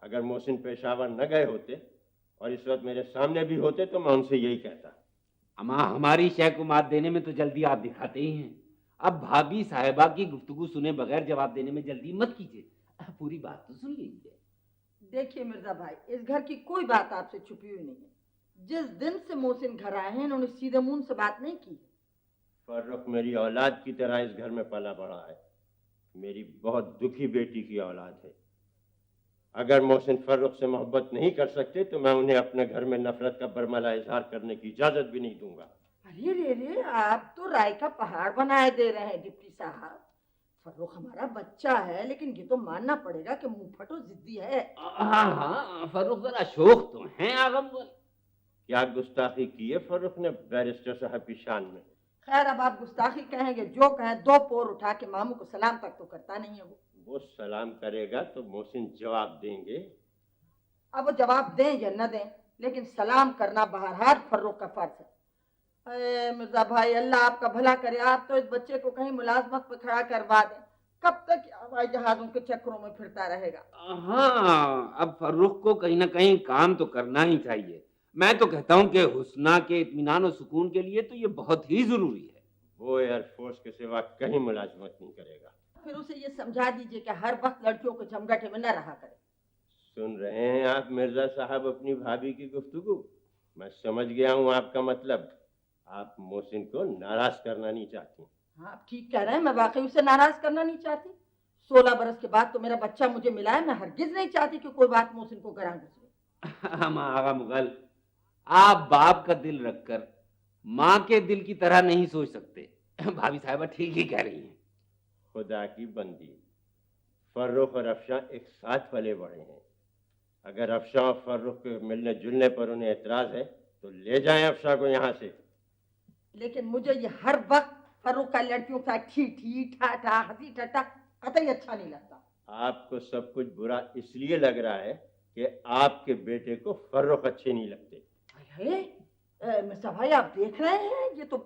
अगर मोहसिन पेशावर न गए होते और इस वक्त मेरे सामने भी होते तो मैं उनसे यही कहता। अम्मा, हमारी शय को मात देने में तो जल्दी आप दिखाते ही हैं। अब भाभी साहिबा की गुफ्तगू सुने बगैर जवाब देने में जल्दी मत कीजिए, पूरी बात तो सुन लीजिए। देखिए मिर्जा भाई, इस घर की कोई बात आपसे छुपी हुई नहीं है। जिस दिन से मोहसिन घर आए हैं इन्होंने सीधे मुंह से बात नहीं की। फर्रुख मेरी औलाद की तरह इस घर में पला बड़ा है, मेरी बहुत दुखी बेटी की औलाद है। अगर मोहसिन फर्रुख से मोहब्बत नहीं कर सकते तो मैं उन्हें अपने घर में नफरत का बरमला इजहार करने की इजाजत भी नहीं दूंगा। अरे रे रे, आप तो राय का पहाड़ बनाए दे रहे हैं डिप्टी साहब। फर्रुख हमारा बच्चा है, लेकिन ये तो मानना पड़ेगा कि मुंह फटो जिद्दी है। हाँ हाँ, फर्रुख जरा शोख तो हैं आगम। क्या गुस्ताखी की है फर्रुख ने बैरिस्टर साहब की शान में? खैर, अब आप गुस्ताखी कहेंगे जो कहें, दो पोर उठा के मामू को सलाम तक तो करता नहीं है वो सलाम करेगा तो मोहसिन जवाब देंगे। अब वो जवाब दें या न दें, लेकिन सलाम करना बहरहाल फर्रुख का फर्ज है। अरे मिर्जा भाई, अल्लाह आपका भला करे, आप तो इस बच्चे को कहीं मुलाजमत पे खड़ा करवा दें। कब तक हवाई जहाजों के चक्रों में फिरता रहेगा? हाँ, अब फर्रुख को कहीं ना कहीं काम तो करना ही चाहिए। मैं तो कहता हूँ कि हुस्ना के इत्मीनान और सुकून के लिए तो ये बहुत ही जरूरी है। वो एयरफोर्स के सिवा कहीं मुलाजमत नहीं करेगा। फिर उसे ये समझा दीजिए कि हर वक्त लड़कियों के झमघटे में न रहा करे। सुन रहे हैं आप मिर्जा साहब अपनी भाभी की गुफ्तगू? मैं समझ गया हूँ आपका मतलब। आप मोहसिन को नाराज करना नहीं चाहती। हाँ, आप ठीक कह रहे हैं, मैं वाकई उसे नाराज करना नहीं चाहती। 16 बरस के बाद तो मेरा बच्चा मुझे मिला है। मैं हरगिज नहीं चाहती कि कोई बात मोहसिन को गरां गुजरे। हम आगा मुगल, आप बाप का दिल रखकर माँ के दिल की तरह नहीं सोच सकते। भाभी साहिबा ठीक ही कह रही हैं। खुदा की बंदी, फर्रुख और अफशा एक साथ पले बड़े हैं। अगर अफशा और फर्रुख के मिलने जुलने पर उन्हें एतराज है तो ले जाएं अफशा को यहाँ से। लेकिन मुझे ये हर वक्त फर्रुख का लड़कियों का ठी ठी ठा ठा हंसी ठट्टा कतई अच्छा नहीं लगता। आपको सब कुछ बुरा इसलिए लग रहा है कि आपके बेटे को फर्रुख अच्छे नहीं लगते। मिर्जा भाई, आप देख रहे हैं, ये तो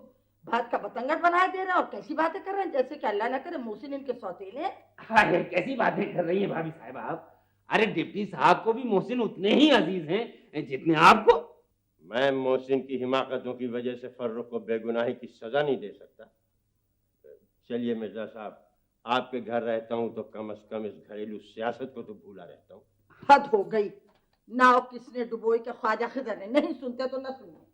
बात का बतंगड़ बना दे रहे हैं और कैसी बातें कर रहे हैं, जैसे कि अल्लाह ना करे मोहसिन इनके सौतेले। अरे कैसी बातें कर रही हैं भाभी साहिबा आप? अरे डिप्टी साहब को भी मोहसिन उतने ही अजीज हैं जितने आपको। मैं मोहसिन की हिमाकतों की वजह से फर्रुख को बेगुनाही की सजा नहीं दे सकता। चलिए मिर्जा साहब, आपके घर रहता हूँ तो कम से कम इस घरेलू सियासत को तो भूला रहता हूँ। हद हो गई। नाव किसने डुबोई के ख्वाजा खिजर ने, नहीं सुनते तो न सुनते।